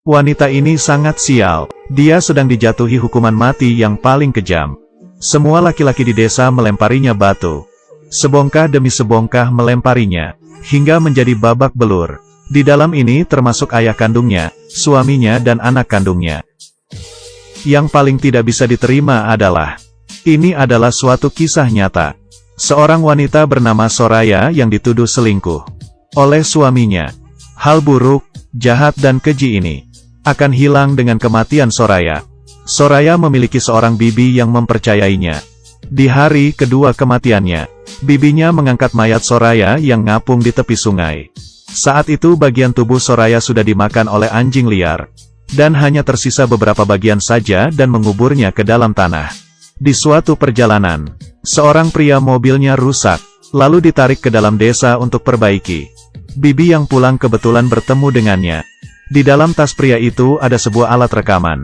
Wanita ini sangat sial. Dia sedang dijatuhi hukuman mati yang paling kejam. Semua laki-laki di desa melemparinya batu. Sebongkah demi sebongkah melemparinya, hingga menjadi babak belur. Di dalam ini termasuk ayah kandungnya, suaminya dan anak kandungnya. Yang paling tidak bisa diterima adalah, ini adalah suatu kisah nyata. Seorang wanita bernama Soraya yang dituduh selingkuh oleh suaminya. Hal buruk, jahat dan keji ini akan hilang dengan kematian Soraya. Soraya memiliki seorang bibi yang mempercayainya. Di hari kedua kematiannya, bibinya mengangkat mayat Soraya yang ngapung di tepi sungai. Saat itu bagian tubuh Soraya sudah dimakan oleh anjing liar, dan hanya tersisa beberapa bagian saja dan menguburnya ke dalam tanah. Di suatu perjalanan, seorang pria mobilnya rusak, lalu ditarik ke dalam desa untuk perbaiki. Bibi yang pulang kebetulan bertemu dengannya. Di dalam tas pria itu ada sebuah alat rekaman.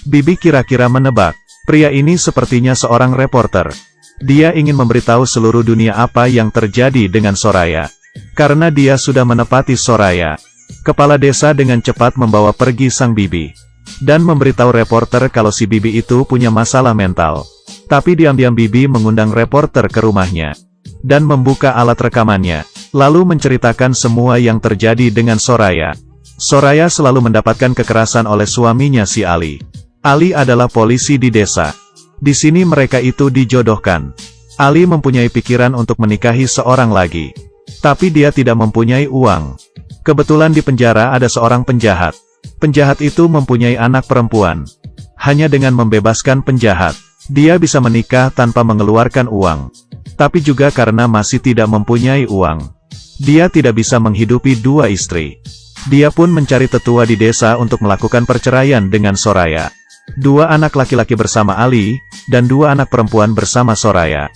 Bibi kira-kira menebak, pria ini sepertinya seorang reporter. Dia ingin memberitahu seluruh dunia apa yang terjadi dengan Soraya. Karena dia sudah menepati Soraya, kepala desa dengan cepat membawa pergi sang bibi. Dan memberitahu reporter kalau si bibi itu punya masalah mental. Tapi diam-diam bibi mengundang reporter ke rumahnya. Dan membuka alat rekamannya. Lalu menceritakan semua yang terjadi dengan Soraya. Soraya selalu mendapatkan kekerasan oleh suaminya si Ali. Ali adalah polisi di desa. Di sini mereka itu dijodohkan. Ali mempunyai pikiran untuk menikahi seorang lagi. Tapi dia tidak mempunyai uang. Kebetulan di penjara ada seorang penjahat. Penjahat itu mempunyai anak perempuan. Hanya dengan membebaskan penjahat, dia bisa menikah tanpa mengeluarkan uang. Tapi juga karena masih tidak mempunyai uang, dia tidak bisa menghidupi dua istri. Dia pun mencari tetua di desa untuk melakukan perceraian dengan Soraya. 2 anak laki-laki bersama Ali, dan 2 anak perempuan bersama Soraya.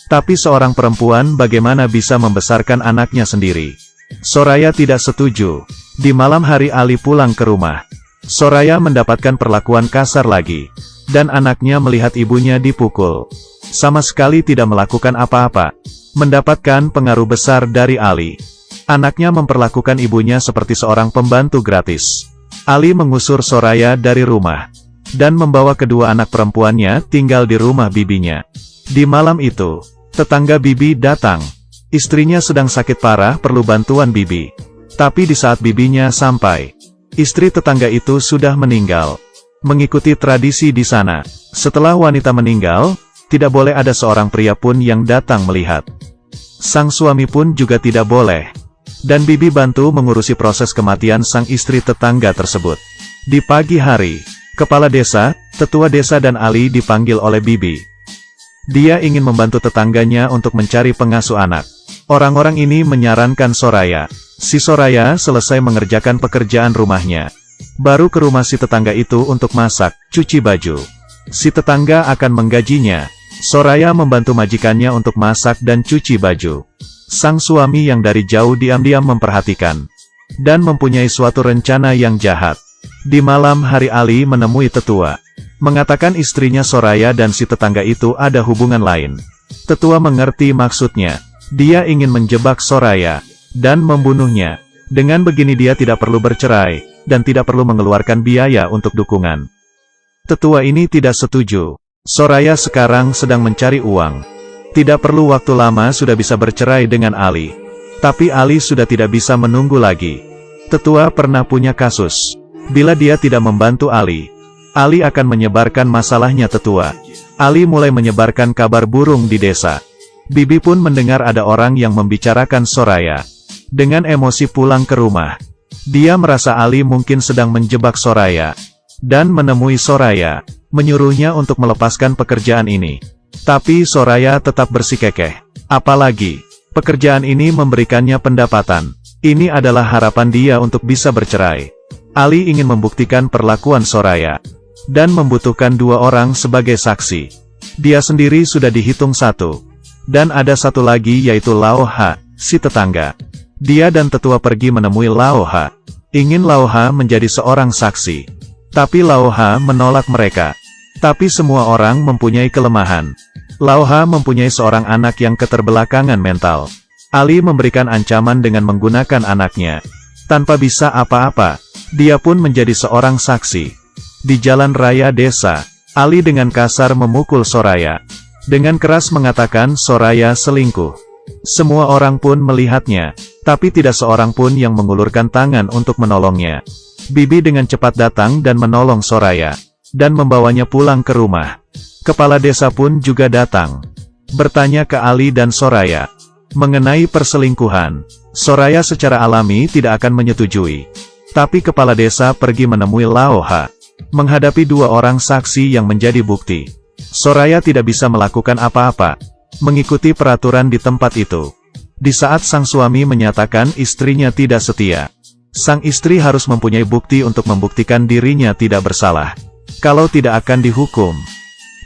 Tapi seorang perempuan bagaimana bisa membesarkan anaknya sendiri? Soraya tidak setuju. Di malam hari Ali pulang ke rumah. Soraya mendapatkan perlakuan kasar lagi. Dan anaknya melihat ibunya dipukul. Sama sekali tidak melakukan apa-apa. Mendapatkan pengaruh besar dari Ali. Anaknya memperlakukan ibunya seperti seorang pembantu gratis. Ali mengusir Soraya dari rumah. Dan membawa kedua anak perempuannya tinggal di rumah bibinya. Di malam itu, tetangga bibi datang. Istrinya sedang sakit parah perlu bantuan bibi. Tapi di saat bibinya sampai, istri tetangga itu sudah meninggal. Mengikuti tradisi di sana, setelah wanita meninggal, tidak boleh ada seorang pria pun yang datang melihat. Sang suami pun juga tidak boleh. Dan bibi bantu mengurusi proses kematian sang istri tetangga tersebut. Di pagi hari, kepala desa, tetua desa dan Ali dipanggil oleh bibi. Dia ingin membantu tetangganya untuk mencari pengasuh anak. Orang-orang ini menyarankan Soraya. Si Soraya selesai mengerjakan pekerjaan rumahnya. Baru ke rumah si tetangga itu untuk masak, cuci baju. Si tetangga akan menggajinya. Soraya membantu majikannya untuk masak dan cuci baju. Sang suami yang dari jauh diam-diam memperhatikan. Dan mempunyai suatu rencana yang jahat. Di malam hari Ali menemui tetua. Mengatakan istrinya Soraya dan si tetangga itu ada hubungan lain. Tetua mengerti maksudnya. Dia ingin menjebak Soraya. Dan membunuhnya. Dengan begini dia tidak perlu bercerai. Dan tidak perlu mengeluarkan biaya untuk dukungan. Tetua ini tidak setuju. Soraya sekarang sedang mencari uang. Tidak perlu waktu lama sudah bisa bercerai dengan Ali. Tapi Ali sudah tidak bisa menunggu lagi. Tetua pernah punya kasus. Bila dia tidak membantu Ali, Ali akan menyebarkan masalahnya tetua. Ali mulai menyebarkan kabar burung di desa. Bibi pun mendengar ada orang yang membicarakan Soraya. Dengan emosi pulang ke rumah. Dia merasa Ali mungkin sedang menjebak Soraya. Dan menemui Soraya, menyuruhnya untuk melepaskan pekerjaan ini. Tapi Soraya tetap bersikukuh. Apalagi, pekerjaan ini memberikannya pendapatan. Ini adalah harapan dia untuk bisa bercerai. Ali ingin membuktikan perlakuan Soraya. Dan membutuhkan 2 orang sebagai saksi. Dia sendiri sudah dihitung 1. Dan ada 1 lagi yaitu Laoha, si tetangga. Dia dan tetua pergi menemui Laoha. Ingin Laoha menjadi seorang saksi. Tapi Laoha menolak mereka. Tapi semua orang mempunyai kelemahan. Laoha mempunyai seorang anak yang keterbelakangan mental. Ali memberikan ancaman dengan menggunakan anaknya. Tanpa bisa apa-apa, Dia pun menjadi seorang saksi. Di jalan raya desa, Ali dengan kasar memukul Soraya. Dengan keras mengatakan Soraya selingkuh. Semua orang pun melihatnya, tapi tidak seorang pun yang mengulurkan tangan untuk menolongnya. Bibi dengan cepat datang dan menolong Soraya, dan membawanya pulang ke rumah. Kepala desa pun juga datang, bertanya ke Ali dan Soraya mengenai perselingkuhan. Soraya secara alami tidak akan menyetujui. Tapi kepala desa pergi menemui Laoha, menghadapi dua orang saksi yang menjadi bukti. Soraya tidak bisa melakukan apa-apa, mengikuti peraturan di tempat itu. Di saat sang suami menyatakan istrinya tidak setia, sang istri harus mempunyai bukti untuk membuktikan dirinya tidak bersalah. Kalau tidak akan dihukum.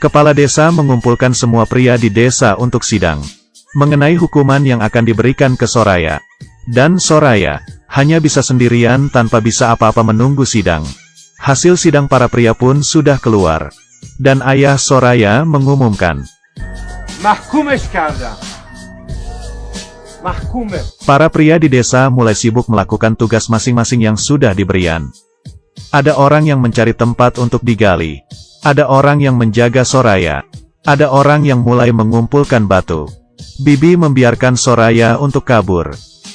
Kepala desa mengumpulkan semua pria di desa untuk sidang mengenai hukuman yang akan diberikan ke Soraya. Dan Soraya hanya bisa sendirian tanpa bisa apa-apa menunggu sidang. Hasil sidang para pria pun sudah keluar. Dan ayah Soraya mengumumkan, Mahkumesh kardam. Mahkume. Para pria di desa mulai sibuk melakukan tugas masing-masing yang sudah diberikan. Ada orang yang mencari tempat untuk digali. Ada orang yang menjaga Soraya. Ada orang yang mulai mengumpulkan batu. Bibi membiarkan Soraya untuk kabur.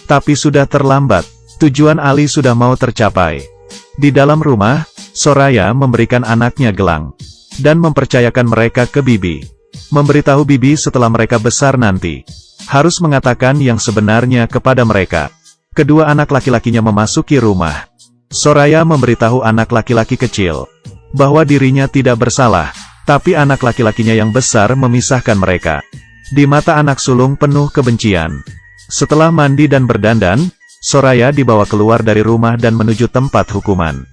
Tapi sudah terlambat, tujuan Ali sudah mau tercapai. Di dalam rumah, Soraya memberikan anaknya gelang, dan mempercayakan mereka ke Bibi. Memberitahu Bibi setelah mereka besar nanti, harus mengatakan yang sebenarnya kepada mereka. Kedua anak laki-lakinya memasuki rumah. Soraya memberitahu anak laki-laki kecil, bahwa dirinya tidak bersalah, tapi anak laki-lakinya yang besar memisahkan mereka. Di mata anak sulung penuh kebencian. Setelah mandi dan berdandan, Soraya dibawa keluar dari rumah dan menuju tempat hukuman.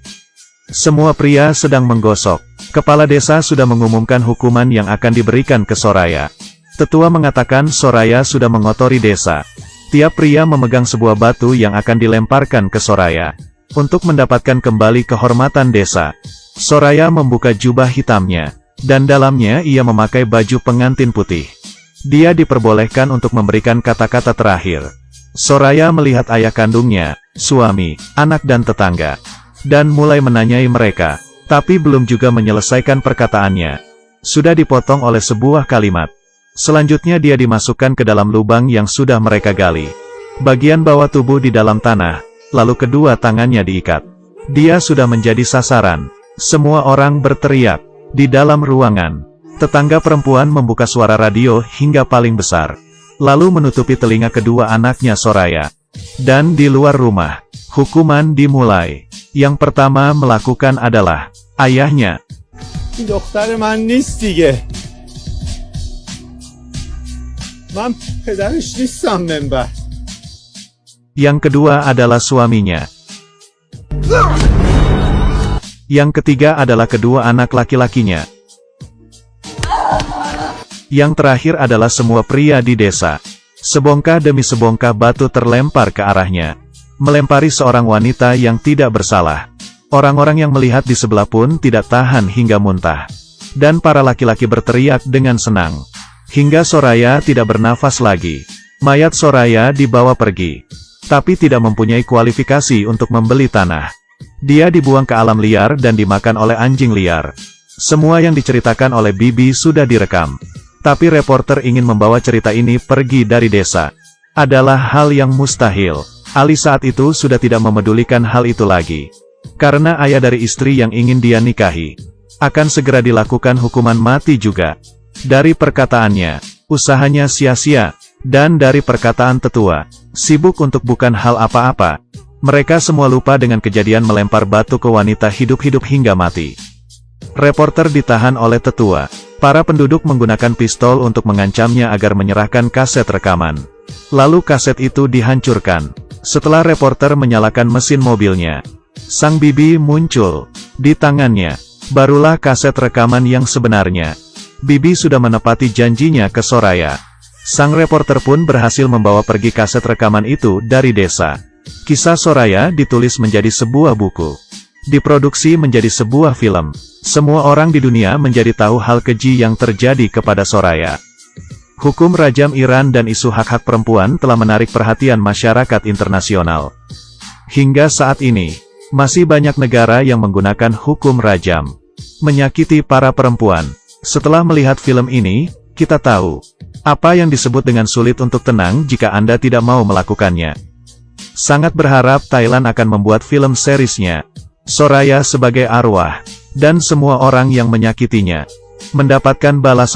Semua pria sedang menggosok. Kepala desa sudah mengumumkan hukuman yang akan diberikan ke Soraya. Tetua mengatakan Soraya sudah mengotori desa. Tiap pria memegang sebuah batu yang akan dilemparkan ke Soraya. Untuk mendapatkan kembali kehormatan desa, Soraya membuka jubah hitamnya, dan dalamnya ia memakai baju pengantin putih. Dia diperbolehkan untuk memberikan kata-kata terakhir. Soraya melihat ayah kandungnya, suami, anak dan tetangga, dan mulai menanyai mereka, tapi belum juga menyelesaikan perkataannya. Sudah dipotong oleh sebuah kalimat. Selanjutnya dia dimasukkan ke dalam lubang yang sudah mereka gali. Bagian bawah tubuh di dalam tanah, lalu kedua tangannya diikat. Dia sudah menjadi sasaran. Semua orang berteriak. Di dalam ruangan, tetangga perempuan membuka suara radio hingga paling besar, lalu menutupi telinga kedua anaknya Soraya. Dan di luar rumah, hukuman dimulai. Yang pertama melakukan adalah ayahnya. دختر من نیست دیگه. من پدرش نیستم منبر. Yang kedua adalah suaminya. Yang ketiga adalah kedua anak laki-lakinya. Yang terakhir adalah semua pria di desa. Sebongkah demi sebongkah batu terlempar ke arahnya, melempari seorang wanita yang tidak bersalah. Orang-orang yang melihat di sebelah pun tidak tahan hingga muntah. Dan para laki-laki berteriak dengan senang. Hingga Soraya tidak bernafas lagi. Mayat Soraya dibawa pergi. Tapi tidak mempunyai kualifikasi untuk membeli tanah. Dia dibuang ke alam liar dan dimakan oleh anjing liar. Semua yang diceritakan oleh Bibi sudah direkam. Tapi reporter ingin membawa cerita ini pergi dari desa. Adalah hal yang mustahil. Ali saat itu sudah tidak memedulikan hal itu lagi. Karena ayah dari istri yang ingin dia nikahi, akan segera dilakukan hukuman mati juga. Dari perkataannya, usahanya sia-sia. Dan dari perkataan tetua, sibuk untuk bukan hal apa-apa. Mereka semua lupa dengan kejadian melempar batu ke wanita hidup-hidup hingga mati. Reporter ditahan oleh tetua. Para penduduk menggunakan pistol untuk mengancamnya agar menyerahkan kaset rekaman. Lalu kaset itu dihancurkan. Setelah reporter menyalakan mesin mobilnya, sang bibi muncul. Di tangannya, barulah kaset rekaman yang sebenarnya. Bibi sudah menepati janjinya ke Soraya. Sang reporter pun berhasil membawa pergi kaset rekaman itu dari desa. Kisah Soraya ditulis menjadi sebuah buku. Diproduksi menjadi sebuah film. Semua orang di dunia menjadi tahu hal keji yang terjadi kepada Soraya. Hukum rajam Iran dan isu hak-hak perempuan telah menarik perhatian masyarakat internasional. Hingga saat ini, Masih banyak negara yang menggunakan hukum rajam. Menyakiti para perempuan. Setelah melihat film ini, kita tahu apa yang disebut dengan sulit untuk tenang jika Anda tidak mau melakukannya. Sangat berharap Thailand akan membuat film seriesnya. Soraya sebagai arwah, dan semua orang yang menyakitinya mendapatkan balasan